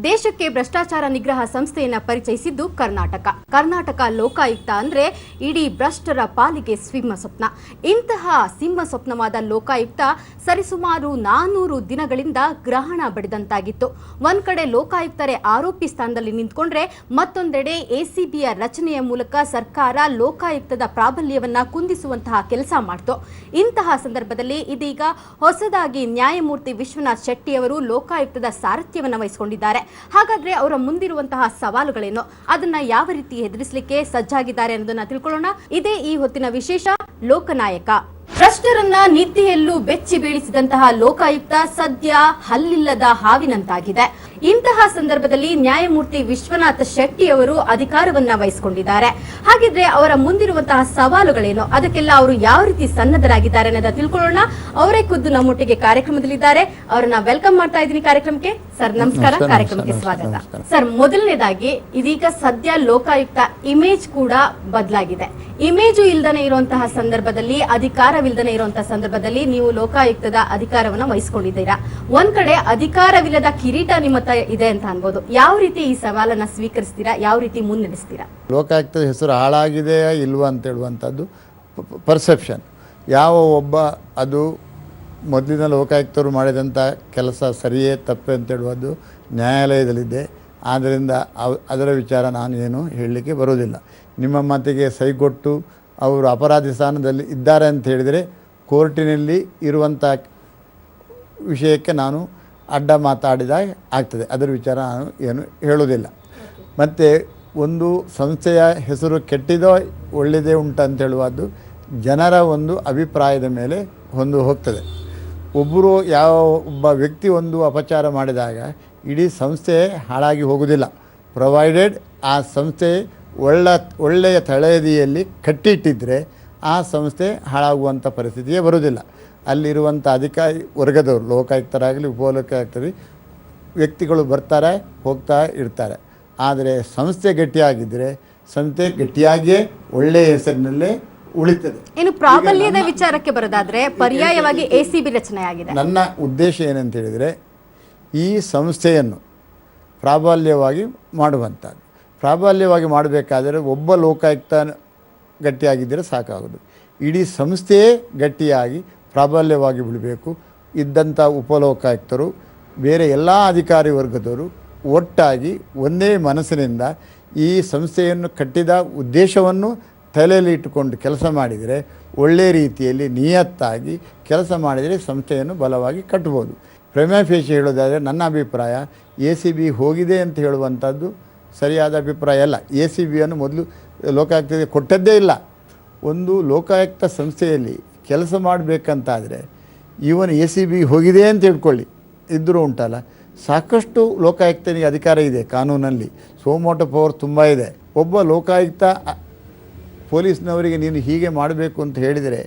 ದೇಶಕ್ಕೆ ಭ್ರಷ್ಟಾಚಾರ ನಿಗ್ರಹ ಸಂಸ್ಥೆಯನ್ನ ಪರಿಚಯಿಸಿದ್ದು ಕರ್ನಾಟಕ ಲೋಕಾಯುಕ್ತ ಅಂದ್ರೆ ಇಡೀ ಭ್ರಷ್ಟರ ಪಾಲಿಗೆ ಸಿಂಹ ಸ್ವಪ್ನ. ಇಂತಹ ಸಿಂಹ ಸ್ವಪ್ನವಾದ ಲೋಕಾಯುಕ್ತ ಸರಿಸುಮಾರು 400 ದಿನಗಳಿಂದ ಗ್ರಹಣ ಬಡಿದಂತಾಗಿತ್ತು. ಒಂದ್ ಕಡೆ ಲೋಕಾಯುಕ್ತರೇ ಆರೋಪಿ ಸ್ಥಾನದಲ್ಲಿ ನಿಂತ್ಕೊಂಡ್ರೆ ಮತ್ತೊಂದೆಡೆ ಎಸಿಬಿಯ ರಚನೆಯ ಮೂಲಕ ಸರ್ಕಾರ ಲೋಕಾಯುಕ್ತದ ಪ್ರಾಬಲ್ಯವನ್ನ ಕುಂದಿಸುವಂತಹ ಕೆಲಸ ಮಾಡಿತು. ಇಂತಹ ಸಂದರ್ಭದಲ್ಲಿ ಇದೀಗ ಹೊಸದಾಗಿ ನ್ಯಾಯಮೂರ್ತಿ ವಿಶ್ವನಾಥ್ ಶೆಟ್ಟಿ ಅವರು ಲೋಕಾಯುಕ್ತದ ಸಾರಥ್ಯವನ್ನು ವಹಿಸಿಕೊಂಡಿದ್ದಾರೆ. ಹಾಗಾದ್ರೆ ಅವರ ಮುಂದಿರುವಂತಹ ಸವಾಲುಗಳೇನು, ಅದನ್ನ ಯಾವ ರೀತಿ ಎದುರಿಸಲಿಕ್ಕೆ ಸಜ್ಜಾಗಿದ್ದಾರೆ ಅನ್ನೋದನ್ನ ತಿಳ್ಕೊಳ್ಳೋಣ. ಇದೇ ಈ ಹೊತ್ತಿನ ವಿಶೇಷ ಲೋಕನಾಯಕ. ಭ್ರಷ್ಟರನ್ನ ನಿದ್ದೆಯಲ್ಲೂ ಬೆಚ್ಚಿ ಬೀಳಿಸಿದಂತಹ ಲೋಕಾಯುಕ್ತ ಸದ್ಯ ಹಲ್ಲಿಲ್ಲದ ಹಾವಿನಂತಾಗಿದೆ. ಇಂತಹ ಸಂದರ್ಭದಲ್ಲಿ ನ್ಯಾಯಮೂರ್ತಿ ವಿಶ್ವನಾಥ್ ಶೆಟ್ಟಿ ಅವರು ಅಧಿಕಾರವನ್ನ ವಹಿಸಿಕೊಂಡಿದ್ದಾರೆ. ಹಾಗಿದ್ರೆ ಅವರ ಮುಂದಿರುವಂತಹ ಸವಾಲುಗಳೇನು, ಅದಕ್ಕೆಲ್ಲ ಅವರು ಯಾವ ರೀತಿ ಸನ್ನದ್ಧರಾಗಿದ್ದಾರೆ ಅನ್ನೋದನ್ನ ತಿಳ್ಕೊಳ್ಳೋಣ. ಅವರೇ ಖುದ್ದು ನಮ್ಮೊಟ್ಟಿಗೆ ಕಾರ್ಯಕ್ರಮದಲ್ಲಿದ್ದಾರೆ. ಅವರನ್ನ ವೆಲ್ಕಮ್ ಮಾಡ್ತಾ ಇದ್ದೀನಿ ಕಾರ್ಯಕ್ರಮಕ್ಕೆ. ಸರ್ ನಮಸ್ಕಾರ, ಕಾರ್ಯಕ್ರಮಕ್ಕೆ ಸ್ವಾಗತ. ಸರ್, ಮೊದಲನೇದಾಗಿ ಇದೀಗ ಸದ್ಯ ಲೋಕಾಯುಕ್ತ ಇಮೇಜ್ ಕೂಡ ಬದಲಾಗಿದೆ. ಇಮೇಜು ಇಲ್ದನೆ ಇರುವಂತಹ ಸಂದರ್ಭದಲ್ಲಿ, ಅಧಿಕಾರವಿಲ್ದನೆ ಇರುವಂತಹ ಸಂದರ್ಭದಲ್ಲಿ ನೀವು ಲೋಕಾಯುಕ್ತದ ಅಧಿಕಾರವನ್ನ ವಹಿಸಿಕೊಂಡಿದ್ದೀರಾ. ಒಂದ್ ಕಡೆ ಅಧಿಕಾರವಿಲ್ಲದ ಕಿರೀಟ ನಿಮ್ಮ ಇದೆ ಅಂತ ಅನ್ಬೋದು. ಯಾವ ರೀತಿ ಈ ಸವಾಲನ್ನ ಸ್ವೀಕರಿಸ್ತೀರಾ, ಯಾವ ರೀತಿ ಮುನ್ನಡೆಸ್ತೀರಾ? ಲೋಕಾಯುಕ್ತದ ಹೆಸರು ಹಾಳಾಗಿದೆಯಾ ಇಲ್ವಾ ಅಂತ ಹೇಳುವಂಥದ್ದು ಪರ್ಸೆಪ್ಷನ್. ಯಾವ ಒಬ್ಬ ಅದು ಮೊದಲಿನ ಲೋಕಾಯುಕ್ತರು ಮಾಡಿದಂಥ ಕೆಲಸ ಸರಿಯೇ ತಪ್ಪೆ ಅಂತ ಹೇಳುವುದು ನ್ಯಾಯಾಲಯದಲ್ಲಿದೆ. ಆದ್ದರಿಂದ ಅದರ ವಿಚಾರ ನಾನು ಏನು ಹೇಳಲಿಕ್ಕೆ ಬರೋದಿಲ್ಲ. ನಿಮ್ಮ ಮಾತಿಗೆ ಸೈಗೊಟ್ಟು ಅವರು ಅಪರಾಧಿ ಸ್ಥಾನದಲ್ಲಿ ಇದ್ದಾರೆ ಅಂತ ಹೇಳಿದರೆ ಕೋರ್ಟಿನಲ್ಲಿ ಇರುವಂಥ ವಿಷಯಕ್ಕೆ ನಾನು ಅಡ್ಡ ಮಾತಾಡಿದಾಗ ಆಗ್ತದೆ. ಅದರ ವಿಚಾರ ನಾನು ಏನು ಹೇಳೋದಿಲ್ಲ. ಮತ್ತು ಒಂದು ಸಂಸ್ಥೆಯ ಹೆಸರು ಕೆಟ್ಟಿದೋ ಒಳ್ಳೆಯದೇ ಉಂಟಂತ ಹೇಳುವುದು ಜನರ ಒಂದು ಅಭಿಪ್ರಾಯದ ಮೇಲೆ ಹೋಗ್ತದೆ. ಯಾವ ಒಬ್ಬ ವ್ಯಕ್ತಿ ಒಂದು ಅಪಚಾರ ಮಾಡಿದಾಗ ಇಡೀ ಸಂಸ್ಥೆ ಹಾಳಾಗಿ ಹೋಗುವುದಿಲ್ಲ. ಪ್ರೊವೈಡೆಡ್ ಆ ಸಂಸ್ಥೆ ಒಳ್ಳೆಯ ತಳಹದಿಯಲ್ಲಿ ಕಟ್ಟಿಟ್ಟಿದ್ದರೆ ಆ ಸಂಸ್ಥೆ ಹಾಳಾಗುವಂಥ ಪರಿಸ್ಥಿತಿಯೇ ಬರುವುದಿಲ್ಲ. ಅಲ್ಲಿರುವಂಥ ಅಧಿಕಾರಿ ವರ್ಗದವರು, ಲೋಕಾಯುಕ್ತರಾಗಲಿ ಉಪಲೋಕಾಯುಕ್ತರಾಗಲಿ, ವ್ಯಕ್ತಿಗಳು ಬರ್ತಾರೆ ಹೋಗ್ತಾ ಇರ್ತಾರೆ. ಆದರೆ ಸಂಸ್ಥೆ ಗಟ್ಟಿಯಾಗಿದ್ದರೆ ಸಂಸ್ಥೆ ಗಟ್ಟಿಯಾಗಿಯೇ ಒಳ್ಳೆಯ ಹೆಸರಿನಲ್ಲೇ ಉಳಿತದೆ. ಇನ್ನು ಪ್ರಾಬಲ್ಯದ ವಿಚಾರಕ್ಕೆ ಬರೋದಾದ್ರೆ ಪರ್ಯಾಯವಾಗಿ ಎಸಿಬಿ ರಚನೆ ಆಗಿದೆ. ನನ್ನ ಉದ್ದೇಶ ಏನಂತ ಹೇಳಿದರೆ ಈ ಸಂಸ್ಥೆಯನ್ನು ಪ್ರಾಬಲ್ಯವಾಗಿ ಮಾಡುವಂಥದ್ದು. ಪ್ರಾಬಲ್ಯವಾಗಿ ಮಾಡಬೇಕಾದರೆ ಒಬ್ಬ ಲೋಕಾಯುಕ್ತ ಗಟ್ಟಿಯಾಗಿದ್ದರೆ ಸಾಕಾಗೋದು. ಇಡೀ ಸಂಸ್ಥೆಯೇ ಗಟ್ಟಿಯಾಗಿ ಪ್ರಾಬಲ್ಯವಾಗಿ ಬಿಡಬೇಕು. ಇದ್ದಂಥ ಉಪಲೋಕಾಯುಕ್ತರು, ಬೇರೆ ಎಲ್ಲ ಅಧಿಕಾರಿ ವರ್ಗದವರು ಒಟ್ಟಾಗಿ ಒಂದೇ ಮನಸ್ಸಿನಿಂದ ಈ ಸಂಸ್ಥೆಯನ್ನು ಕಟ್ಟಿದ ಉದ್ದೇಶವನ್ನು ತಲೆಯಲ್ಲಿ ಇಟ್ಟುಕೊಂಡು ಕೆಲಸ ಮಾಡಿದರೆ, ಒಳ್ಳೆಯ ರೀತಿಯಲ್ಲಿ ನಿಯತ್ತಾಗಿ ಕೆಲಸ ಮಾಡಿದರೆ ಸಂಸ್ಥೆಯನ್ನು ಬಲವಾಗಿ ಕಟ್ಬೋದು. ಪ್ರೇಮ ಫೇಶಿ ಹೇಳೋದಾದರೆ ನನ್ನ ಅಭಿಪ್ರಾಯ ಎಸಿಬಿ ಹೋಗಿದೆ ಅಂತ ಹೇಳುವಂಥದ್ದು ಸರಿಯಾದ ಅಭಿಪ್ರಾಯ ಅಲ್ಲ. ಎಸಿಬಿಯನ್ನು ಮೊದಲು ಲೋಕಾಯುಕ್ತಕ್ಕೆ ಕೊಟ್ಟದ್ದೇ ಇಲ್ಲ. ಒಂದು ಲೋಕಾಯುಕ್ತ ಸಂಸ್ಥೆಯಲ್ಲಿ ಕೆಲಸ ಮಾಡಬೇಕಂತಾದರೆ ಇವನ್ ಎಸಿಬಿ ಹೋಗಿದೆ ಅಂತ ಹೇಳ್ಕೊಳ್ಳಿ, ಇದ್ದರೂ ಉಂಟಲ್ಲ, ಸಾಕಷ್ಟು ಲೋಕಾಯುಕ್ತನಿಗೆ ಅಧಿಕಾರ ಇದೆ ಕಾನೂನಲ್ಲಿ. ಸೋಮೋಟೋ ಪವರ್ ತುಂಬ ಇದೆ. ಒಬ್ಬ ಲೋಕಾಯುಕ್ತ ಪೊಲೀಸ್ನವರಿಗೆ ನೀನು ಹೀಗೆ ಮಾಡಬೇಕು ಅಂತ ಹೇಳಿದರೆ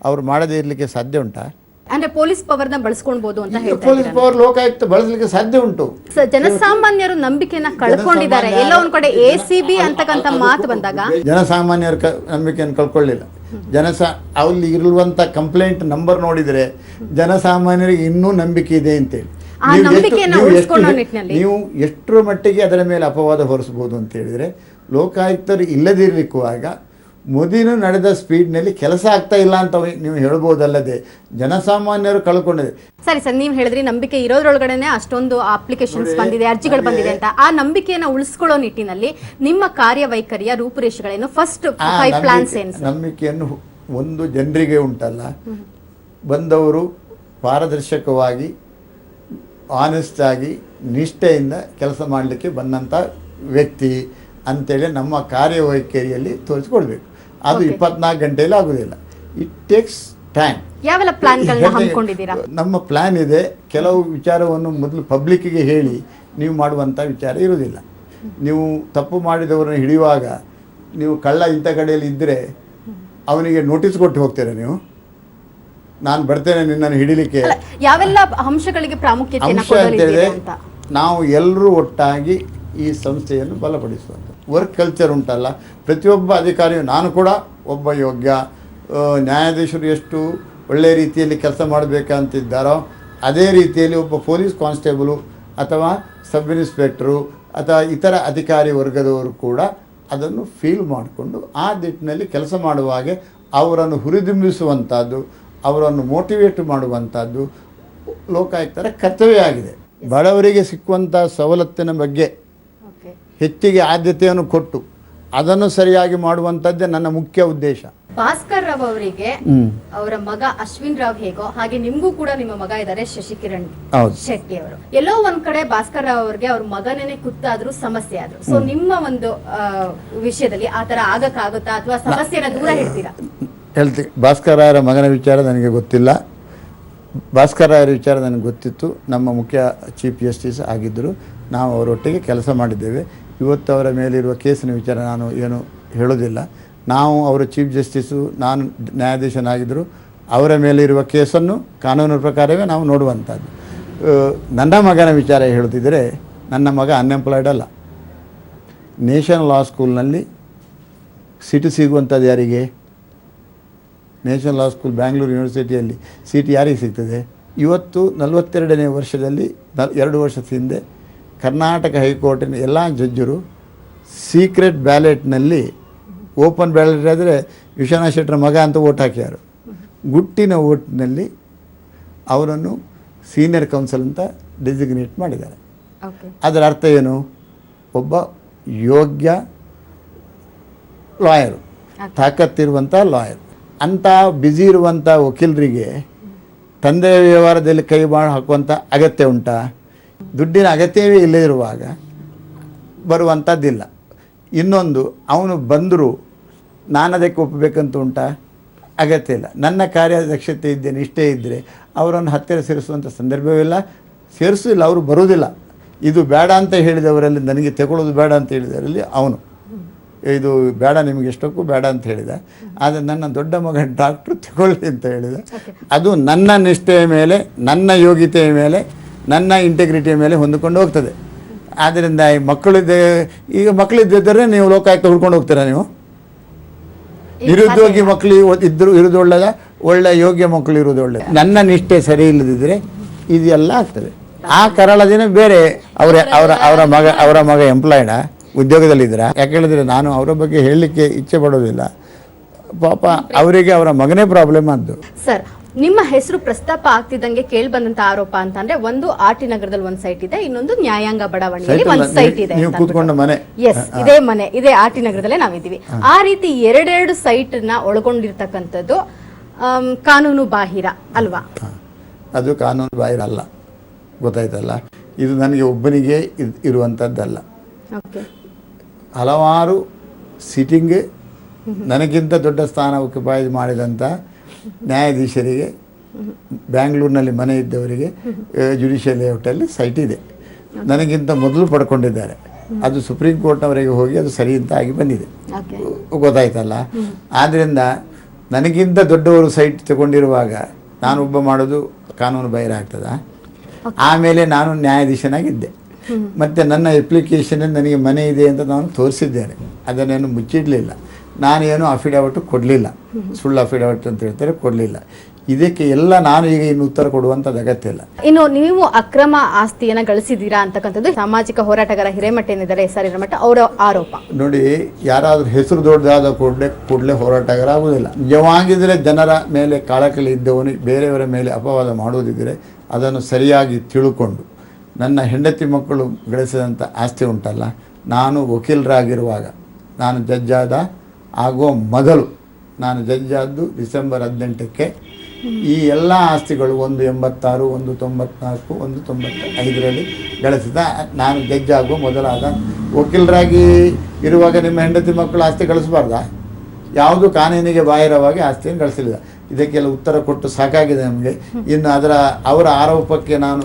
ಅವ್ರು ಮಾಡದೇ ಇರಲಿಕ್ಕೆ ಸಾಧ್ಯ ಉಂಟಾ? ಅಂದ್ರೆ ಪೊಲೀಸ್ ಪವರ್ನ ಬಳಸ್ಕೊಳ್ಬಹುದು ಅಂತ ಹೇಳ್ತಾರೆ. ಪೊಲೀಸ್ ಪವರ್ ಲೋಕಾಯುಕ್ತ ಬಳಸಲಿಕ್ಕೆ ಸಾಧ್ಯ ಉಂಟು. ಜನಸಾಮಾನ್ಯರು ನಂಬಿಕೆಯನ್ನ ಕಳ್ಕೊಂಡಿದ್ದಾರೆ. ಎಲ್ಲ ಒಂದ್ ಕಡೆ ಎಸಿಬಿ ಅಂತಕ್ಕಂಥ ಮಾತು ಬಂದಾಗ ಜನಸಾಮಾನ್ಯರ ನಂಬಿಕೆಯನ್ನು ಕಳ್ಕೊಳ್ಳಿಲ್ಲ. ಅಲ್ಲಿ ಇರುವಂಥ ಕಂಪ್ಲೇಂಟ್ ನಂಬರ್ ನೋಡಿದರೆ ಜನಸಾಮಾನ್ಯರಿಗೆ ಇನ್ನೂ ನಂಬಿಕೆ ಇದೆ ಅಂತೇಳಿ ನೀವು ಎಷ್ಟರ ಮಟ್ಟಿಗೆ ಅದರ ಮೇಲೆ ಅಪವಾದ ಹೊರಿಸಬಹುದು ಅಂತ ಹೇಳಿದರೆ, ಲೋಕಾಯುಕ್ತರು ಇಲ್ಲದಿರಲಿಕ್ಕುವಾಗ ಮೊದಲು ನಡೆದ ಸ್ಪೀಡ್ನಲ್ಲಿ ಕೆಲಸ ಆಗ್ತಾ ಇಲ್ಲ ಅಂತ ನೀವು ಹೇಳ್ಬೋದಲ್ಲದೆ ಜನಸಾಮಾನ್ಯರು ಕಳ್ಕೊಂಡಿದೆ. ಸರಿ ಸರ್, ನೀವು ಹೇಳಿದ್ರಿ ನಂಬಿಕೆ ಇರೋದ್ರೊಳಗಡೆನೆ ಅಷ್ಟೊಂದು ಅಪ್ಲಿಕೇಶನ್ಸ್ ಬಂದಿದೆ, ಅರ್ಜಿಗಳು ಬಂದಿದೆ ಅಂತ. ಆ ನಂಬಿಕೆಯನ್ನು ಉಳಿಸ್ಕೊಳ್ಳೋ ನಿಟ್ಟಿನಲ್ಲಿ ನಿಮ್ಮ ಕಾರ್ಯವೈಖರಿಯ ರೂಪುರೇಷೆಗಳೇನು? ಫಸ್ಟ್ 5 ಪ್ಲಾನ್ಸ್ ಏನು? ನಂಬಿಕೆಯನ್ನು ಒಂದು ಜನರಿಗೆ ಉಂಟಲ್ಲ, ಬಂದವರು ಪಾರದರ್ಶಕವಾಗಿ ಆನೆಸ್ಟ್ ಆಗಿ ನಿಷ್ಠೆಯಿಂದ ಕೆಲಸ ಮಾಡಲಿಕ್ಕೆ ಬಂದಂಥ ವ್ಯಕ್ತಿ ಅಂತೇಳಿ ನಮ್ಮ ಕಾರ್ಯವೈಖರಿಯಲ್ಲಿ ತೋರಿಸ್ಕೊಳ್ಬೇಕು. ಅದು 24 ಗಂಟೆಯಲ್ಲಿ ಆಗೋದಿಲ್ಲ. It takes time. ಯಾವೆಲ್ಲ ಪ್ಲಾನ್ಗಳನ್ನ ಹಮ್ಮಿಕೊಂಡಿದ್ದೀರಾ? ನಮ್ಮ ಪ್ಲಾನ್ ಇದೆ. ಕೆಲವು ವಿಚಾರವನ್ನು ಮೊದಲು ಪಬ್ಲಿಕ್ಕಿಗೆ ಹೇಳಿ ನೀವು ಮಾಡುವಂಥ ವಿಚಾರ ಇರುವುದಿಲ್ಲ. ನೀವು ತಪ್ಪು ಮಾಡಿದವರನ್ನು ಹಿಡಿಯುವಾಗ ನೀವು ಕಳ್ಳ ಇಂಥ ಕಡೆಯಲ್ಲಿ ಇದ್ದರೆ ಅವನಿಗೆ ನೋಟಿಸ್ ಕೊಟ್ಟು ಹೋಗ್ತೀರಾ ನೀವು, ನಾನು ಬರ್ತೇನೆ ನಿನ್ನನ್ನು ಹಿಡಿಲಿಕ್ಕೆ. ಯಾವೆಲ್ಲ ಅಂಶಗಳಿಗೆ ಪ್ರಾಮುಖ್ಯತೆ ಅಂಶ ಅಂತೇಳಿದ್ರೆ ನಾವು ಎಲ್ಲರೂ ಒಟ್ಟಾಗಿ ಈ ಸಂಸ್ಥೆಯನ್ನು ಬಲಪಡಿಸುವಂಥ ವರ್ಕ್ ಕಲ್ಚರ್ ಉಂಟಲ್ಲ. ಪ್ರತಿಯೊಬ್ಬ ಅಧಿಕಾರಿಯು, ನಾನು ಕೂಡ ಒಬ್ಬ ಯೋಗ್ಯ, ನ್ಯಾಯಾಧೀಶರು ಎಷ್ಟು ಒಳ್ಳೆಯ ರೀತಿಯಲ್ಲಿ ಕೆಲಸ ಮಾಡಬೇಕಂತಿದ್ದಾರೋ ಅದೇ ರೀತಿಯಲ್ಲಿ ಒಬ್ಬ ಪೊಲೀಸ್ ಕಾನ್ಸ್ಟೇಬಲು ಅಥವಾ ಸಬ್ ಇನ್ಸ್ಪೆಕ್ಟ್ರು ಅಥವಾ ಇತರ ಅಧಿಕಾರಿ ವರ್ಗದವರು ಕೂಡ ಅದನ್ನು ಫೀಲ್ ಮಾಡಿಕೊಂಡು ಆ ನಿಟ್ಟಿನಲ್ಲಿ ಕೆಲಸ ಮಾಡುವಾಗೆ ಅವರನ್ನು ಹುರಿದುಂಬಿಸುವಂಥದ್ದು, ಅವರನ್ನು ಮೋಟಿವೇಟ್ ಮಾಡುವಂಥದ್ದು ಲೋಕಾಯುಕ್ತರ ಕರ್ತವ್ಯ ಆಗಿದೆ. ಬಡವರಿಗೆ ಸಿಕ್ಕುವಂಥ ಸವಲತ್ತಿನ ಬಗ್ಗೆ ಹೆಚ್ಚಿಗೆ ಆದ್ಯತೆಯನ್ನು ಕೊಟ್ಟು ಅದನ್ನು ಸರಿಯಾಗಿ ಮಾಡುವಂಥದ್ದೇ ನನ್ನ ಮುಖ್ಯ ಉದ್ದೇಶ. ಭಾಸ್ಕರ್ ರಾವ್ ಅವರಿಗೆ ಅವರ ಮಗ ಅಶ್ವಿನ್ ರಾವ್ ಹೇಗೋ ಹಾಗೆ ನಿಮ್ಗೂ ಕೂಡ ನಿಮ್ಮ ಮಗ ಇದ್ದಾರೆ ಶಶಿಕಿರಣ್ ಶೆಟ್ಟಿ ಅವರು. ಎಲ್ಲೋ ಒಂದ್ ಕಡೆ ಭಾಸ್ಕರ್ ರಾವ್ ಅವರಿಗೆ ಅವ್ರ ಮಗನೇ ಕುತ್ತಾದ್ರೂ ಸಮಸ್ಯೆ ಆದ್ರು. ಸೊ ನಿಮ್ಮ ಒಂದು ವಿಷಯದಲ್ಲಿ ಆತರ ಆಗಕ್ಕಾಗುತ್ತಾ ಅಥವಾ ಸಮಸ್ಯೆನ ದೂರ ಹೇಳ್ತೀರಾ? ಹೇಳ್ತೀವಿ. ಭಾಸ್ಕರ್ ರಾಯರ ಮಗನ ವಿಚಾರ ನನಗೆ ಗೊತ್ತಿಲ್ಲ. ಭಾಸ್ಕರ್ ರಾಯರ ವಿಚಾರ ನನಗೆ ಗೊತ್ತಿತ್ತು. ನಮ್ಮ ಮುಖ್ಯ ಚೀಫ್ ಜಸ್ಟಿಸ್ ಆಗಿದ್ದರು. ನಾವು ಅವರೊಟ್ಟಿಗೆ ಕೆಲಸ ಮಾಡಿದ್ದೇವೆ. ಇವತ್ತು ಅವರ ಮೇಲಿರುವ ಕೇಸಿನ ವಿಚಾರ ನಾನು ಏನು ಹೇಳೋದಿಲ್ಲ. ನಾವು ಅವರ ಚೀಫ್ ಜಸ್ಟಿಸು, ನಾನು ನ್ಯಾಯಾಧೀಶನಾಗಿದ್ದರು. ಅವರ ಮೇಲಿರುವ ಕೇಸನ್ನು ಕಾನೂನು ಪ್ರಕಾರವೇ ನಾವು ನೋಡುವಂಥದ್ದು. ನನ್ನ ಮಗನ ವಿಚಾರ ಹೇಳುತ್ತಿದ್ದರೆ, ನನ್ನ ಮಗ ಅನ್ಎಂಪ್ಲಾಯ್ಡ್ ಅಲ್ಲ. ನೇಷನಲ್ ಲಾ ಸ್ಕೂಲ್ನಲ್ಲಿ ಸೀಟು ಸಿಗುವಂಥದ್ದು ಯಾರಿಗೆ? ನ್ಯಾಷನಲ್ ಲಾ ಸ್ಕೂಲ್ ಬ್ಯಾಂಗ್ಳೂರು ಯೂನಿವರ್ಸಿಟಿಯಲ್ಲಿ ಸೀಟ್ ಯಾರಿಗೆ ಸಿಗ್ತದೆ? ಇವತ್ತು 42ನೇ ವರ್ಷದಲ್ಲಿ 2 ವರ್ಷದ ಹಿಂದೆ ಕರ್ನಾಟಕ ಹೈಕೋರ್ಟಿನ ಎಲ್ಲ ಜಡ್ಜರು ಸೀಕ್ರೆಟ್ ಬ್ಯಾಲೆಟ್ನಲ್ಲಿ, ಓಪನ್ ಬ್ಯಾಲೆಟ್ ಆದರೆ ವಿಶ್ವನಾಥ್ ಶೆಟ್ಟರ ಮಗ ಅಂತ ಓಟ್ ಹಾಕ್ಯಾರು. ಗುಟ್ಟಿನ ಓಟ್ನಲ್ಲಿ ಅವರನ್ನು ಸೀನಿಯರ್ ಕೌನ್ಸಿಲ್ ಅಂತ ಡೆಸಿಗ್ನೇಟ್ ಮಾಡಿದ್ದಾರೆ. ಅದರ ಅರ್ಥ ಏನು? ಒಬ್ಬ ಯೋಗ್ಯ ಲಾಯರು, ತಾಕತ್ತಿರುವಂಥ ಲಾಯರ್. ಅಂಥ ಬ್ಯುಸಿ ಇರುವಂಥ ವಕೀಲರಿಗೆ ತಂದೆಯ ವ್ಯವಹಾರದಲ್ಲಿ ಕೈ ಮಾಡಿ ಹಾಕುವಂಥ ಅಗತ್ಯ ಉಂಟಾ? ದುಡ್ಡಿನ ಅಗತ್ಯವೇ ಇಲ್ಲೇ ಇರುವಾಗ ಬರುವಂಥದ್ದಿಲ್ಲ. ಇನ್ನೊಂದು, ಅವನು ಬಂದರೂ ನಾನು ಅದಕ್ಕೆ ಒಪ್ಪಬೇಕಂತ ಉಂಟಾ? ಅಗತ್ಯ ಇಲ್ಲ. ನನ್ನ ಕಾರ್ಯದಕ್ಷತೆ ಇದ್ದೇ ನಿಷ್ಠೆ ಇದ್ದರೆ ಅವರನ್ನು ಹತ್ತಿರ ಸೇರಿಸುವಂಥ ಸಂದರ್ಭವಿಲ್ಲ, ಸೇರಿಸಿಲ್ಲ. ಅವರು ಬರುವುದಿಲ್ಲ. ಇದು ಬೇಡ ಅಂತ ಹೇಳಿದವರಲ್ಲಿ, ನನಗೆ ತಗೊಳ್ಳೋದು ಬೇಡ ಅಂತ ಹೇಳಿದವರಲ್ಲಿ ಅವನು, ಇದು ಬೇಡ ನಿಮಗೆ ಎಷ್ಟಕ್ಕೂ ಬೇಡ ಅಂತ ಹೇಳಿದ. ಆದರೆ ನನ್ನ ದೊಡ್ಡ ಮಗ ಡಾಕ್ಟ್ರು ತಗೊಳ್ಳಿ ಅಂತ ಹೇಳಿದ. ಅದು ನನ್ನ ನಿಷ್ಠೆಯ ಮೇಲೆ, ನನ್ನ ಯೋಗ್ಯತೆಯ ಮೇಲೆ, ನನ್ನ ಇಂಟೆಗ್ರಿಟಿಯ ಮೇಲೆ ಹೊಂದಿಕೊಂಡು ಹೋಗ್ತದೆ. ಆದ್ದರಿಂದ ಈ ಮಕ್ಕಳಿದ್ದರೆ ನೀವು ಲೋಕಾಯುಕ್ತ ಹುಡ್ಕೊಂಡು ಹೋಗ್ತೀರಾ? ನೀವು ನಿರುದ್ಯೋಗಿ ಮಕ್ಕಳು ಇರೋದು ಒಳ್ಳೆಯದ? ಒಳ್ಳೆ ಯೋಗ್ಯ ಮಕ್ಕಳು ಇರೋದು ಒಳ್ಳೆಯದು. ನನ್ನ ನಿಷ್ಠೆ ಸರಿ ಇಲ್ಲದಿದ್ದರೆ ಇದೆಲ್ಲ ಆಗ್ತದೆ. ಆ ಕರಾಳ ದಿನ ಬೇರೆ. ಅವರ ಮಗ ಎಂಪ್ಲಾಯ್ಡಾ, ಉದ್ಯೋಗದಲ್ಲಿದ್ದೀರ? ಯಾಕೆ ಹೇಳಿದರೆ ನಾನು ಅವರ ಬಗ್ಗೆ ಹೇಳಲಿಕ್ಕೆ ಇಚ್ಛೆ ಪಡೋದಿಲ್ಲ. ಪಾಪ ಅವರಿಗೆ ಅವರ ಮಗನೇ ಪ್ರಾಬ್ಲಮ್ ಆದ್ದು. ಸರ್, ನಿಮ್ಮ ಹೆಸರು ಪ್ರಸ್ತಾಪ ಆಗ್ತಿದ್ದಂಗೆ ಕೇಳಿ ಬಂದಂತ ಆರೋಪ ಅಂತಂದ್ರೆ, ಒಂದು ಆರ್ಟಿ ನಗರದಲ್ಲಿ ಒಂದು ಸೈಟ್ ಇದೆ, ಇನ್ನೊಂದು ನ್ಯಾಯಾಂಗ ಬಡಾವಣೆಯಲ್ಲಿ ಒಂದು ಸೈಟ್ ಇದೆ. ನೀವು ಕೂತ್ಕೊಂಡ ಮನೆ? ಎಸ್, ಇದೇ ಆರ್ಟಿ ನಗರದಲ್ಲೇ ನಾವಿದ್ದೀವಿ. ಆ ರೀತಿ ಎರಡೆರಡು ಸೈಟ್ ನ ಒಳಗೊಂಡಿರ್ತಕ್ಕಂಥದ್ದು ಕಾನೂನು ಬಾಹಿರ ಅಲ್ವಾ? ಅದು ಕಾನೂನು ಬಾಹಿರ ಅಲ್ಲ, ಗೊತ್ತಾಯ್ತಲ್ಲ. ಇದು ನನಗೆ ಒಬ್ಬನಿಗೆ ಇರುವಂಥದ್ದಲ್ಲ. ಹಲವಾರು ಸಿಟ್ಟಿಂಗ್ ನನಗಿಂತ ದೊಡ್ಡ ಸ್ಥಾನ ಆಕ್ಯುಪೈ ಮಾಡಿದಂಥ ನ್ಯಾಯಾಧೀಶರಿಗೆ, ಬ್ಯಾಂಗ್ಳೂರಿನಲ್ಲಿ ಮನೆ ಇದ್ದವರಿಗೆ ಜುಡಿಷಿಯಲ್ ಲೇಔಟಲ್ಲಿ ಸೈಟ್ ಇದೆ. ನನಗಿಂತ ಮೊದಲು ಪಡ್ಕೊಂಡಿದ್ದಾರೆ. ಅದು ಸುಪ್ರೀಂ ಕೋರ್ಟ್ನವರೆಗೆ ಹೋಗಿ ಅದು ಸರಿ ಅಂತ ಆಗಿ ಬಂದಿದೆ, ಗೊತ್ತಾಯ್ತಲ್ಲ. ಆದ್ದರಿಂದ ನನಗಿಂತ ದೊಡ್ಡವರು ಸೈಟ್ ತಗೊಂಡಿರುವಾಗ ನಾನೊಬ್ಬ ಮಾಡೋದು ಕಾನೂನು ಬಾಹಿರ ಆಗ್ತದ? ಆಮೇಲೆ ನಾನು ನ್ಯಾಯಾಧೀಶನಾಗಿದ್ದೆ. ಮತ್ತು ನನ್ನ ಅಪ್ಲಿಕೇಶನಲ್ಲಿ ನನಗೆ ಮನೆ ಇದೆ ಅಂತ ನಾನು ತೋರಿಸಿದ್ದೇನೆ. ಅದನ್ನೇನು ಮುಚ್ಚಿಡಲಿಲ್ಲ. ನಾನೇನು ಅಫಿಡವಿಟ್ ಕೊಡಲಿಲ್ಲ. ಸುಳ್ಳು ಅಫಿಡವಿಟ್ ಅಂತ ಹೇಳ್ತಾರೆ, ಕೊಡಲಿಲ್ಲ. ಇದಕ್ಕೆ ಎಲ್ಲ ನಾನು ಈಗ ಇನ್ನು ಉತ್ತರ ಕೊಡುವಂಥದ್ದು ಅಗತ್ಯ ಇಲ್ಲ. ಇನ್ನು ನೀವು ಅಕ್ರಮ ಆಸ್ತಿಯನ್ನು ಗಳಿಸಿದ್ದೀರಾ ಅಂತಕ್ಕಂಥದ್ದು ಸಾಮಾಜಿಕ ಹೋರಾಟಗಾರ ಹಿರೇಮಠ ಏನಿದ್ದಾರೆ, ಎಸ್ ಆರ್ ಹಿರೇಮಠ, ಅವರ ಆರೋಪ. ನೋಡಿ, ಯಾರಾದರೂ ಹೆಸರು ದೊಡ್ಡದಾದ ಕೂಡಲೇ ಹೋರಾಟಗಾರ ಆಗುವುದಿಲ್ಲ. ನಿಜವಾಗಿದ್ದರೆ ಜನರ ಮೇಲೆ ಕಾಳಕಲಿ ಇದ್ದವನು ಬೇರೆಯವರ ಮೇಲೆ ಅಪವಾದ ಮಾಡುವುದಿದ್ದರೆ ಅದನ್ನು ಸರಿಯಾಗಿ ತಿಳ್ಕೊಂಡು, ನನ್ನ ಹೆಂಡತಿ ಮಕ್ಕಳು ಗಳಿಸಿದಂಥ ಆಸ್ತಿ ಉಂಟಲ್ಲ, ನಾನು ವಕೀಲರಾಗಿರುವಾಗ, ನಾನು ಜಡ್ಜಾದ ಆಗುವ ಮೊದಲು, ನಾನು ಜಡ್ಜಾದ್ದು ಡಿಸೆಂಬರ್ 18ಕ್ಕೆ, ಈ ಎಲ್ಲ ಆಸ್ತಿಗಳು 186, 194, 195ರಲ್ಲಿ ಗಳಿಸಿದ. ನಾನು ಜಡ್ಜ್ ಆಗುವ ಮೊದಲಾದ. ವಕೀಲರಾಗಿ ಇರುವಾಗ ನಿಮ್ಮ ಹೆಂಡತಿ ಮಕ್ಕಳು ಆಸ್ತಿ ಗಳಿಸಬಾರ್ದಾ? ಯಾವುದು ಕಾನೂನಿಗೆ ಬಾಹಿರವಾಗಿ ಆಸ್ತಿಯನ್ನು ಗಳಿಸಲಿಲ್ಲ. ಇದಕ್ಕೆಲ್ಲ ಉತ್ತರ ಕೊಟ್ಟು ಸಾಕಾಗಿದೆ ನಮಗೆ. ಇನ್ನು ಅವರ ಆರೋಪಕ್ಕೆ ನಾನು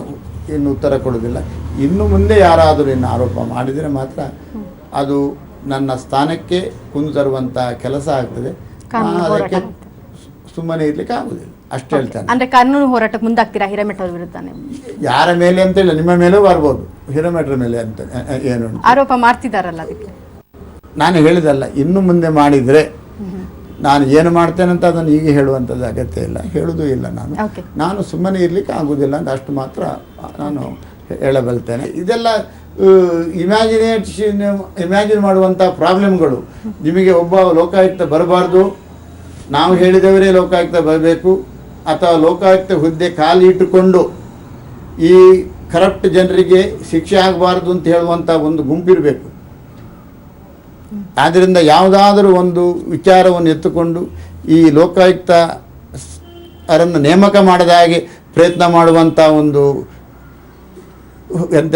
ಇನ್ನು ಉತ್ತರ ಕೊಡೋದಿಲ್ಲ. ಇನ್ನು ಮುಂದೆ ಯಾರಾದರೂ ಇನ್ನು ಆರೋಪ ಮಾಡಿದರೆ ಮಾತ್ರ ಅದು ನನ್ನ ಸ್ಥಾನಕ್ಕೆ ಕುಂದು ತರುವಂಥ ಕೆಲಸ ಆಗ್ತದೆ. ಅದಕ್ಕೆ ಸುಮ್ಮನೆ ಇರಲಿಕ್ಕೆ ಆಗುದಿಲ್ಲ, ಅಷ್ಟು ಹೇಳ್ತಾನೆ. ಅಂದ್ರೆ ಕಾನೂನು ಹೋರಾಟಕ್ಕೆ ಮುಂದಾಗ್ತೀರಾ ಹಿರೇಮಠ ಅವ್ರ ವಿರುದ್ಧ? ಯಾರ ಮೇಲೆ ಅಂತ ಇಲ್ಲ, ನಿಮ್ಮ ಮೇಲೂ ಬರ್ಬೋದು. ಹಿರೇಮಠರ ಮೇಲೆ ಅಂತ ಏನು ಆರೋಪ ಮಾಡ್ತಿದ್ದಾರಲ್ಲ, ಅದಕ್ಕೆ ನಾನು ಹೇಳಿದಲ್ಲ. ಇನ್ನು ಮುಂದೆ ಮಾಡಿದರೆ ನಾನು ಏನು ಮಾಡ್ತೇನೆ ಅಂತ ಅದನ್ನು ಈಗ ಹೇಳುವಂಥದ್ದು ಅಗತ್ಯ ಇಲ್ಲ, ಹೇಳೋದು ಇಲ್ಲ. ನಾನು ಸುಮ್ಮನೆ ಇರಲಿಕ್ಕೆ ಆಗೋದಿಲ್ಲ ಅಂತ ಅಷ್ಟು ಮಾತ್ರ ನಾನು ಹೇಳಬಲ್ತೇನೆ. ಇದೆಲ್ಲ ಇಮ್ಯಾಜಿನ್ ಮಾಡುವಂಥ ಪ್ರಾಬ್ಲಮ್ಗಳು. ನಿಮಗೆ ಒಬ್ಬ ಲೋಕಾಯುಕ್ತ ಬರಬಾರ್ದು, ನಾವು ಹೇಳಿದವರೇ ಲೋಕಾಯುಕ್ತ ಬರಬೇಕು, ಅಥವಾ ಲೋಕಾಯುಕ್ತ ಹುದ್ದೆ ಖಾಲಿ ಇಟ್ಟುಕೊಂಡು ಈ ಕರಪ್ಟ್ ಜನರಿಗೆ ಶಿಕ್ಷೆ ಆಗಬಾರ್ದು ಅಂತ ಹೇಳುವಂಥ ಒಂದು ಗುಂಪಿರಬೇಕು. ಆದ್ದರಿಂದ ಯಾವುದಾದರೂ ಒಂದು ವಿಚಾರವನ್ನು ಎತ್ತುಕೊಂಡು ಈ ಲೋಕಾಯುಕ್ತ ಅವರನ್ನು ನೇಮಕ ಮಾಡದ ಹಾಗೆ ಪ್ರಯತ್ನ ಮಾಡುವಂಥ ಒಂದು ಎಂತ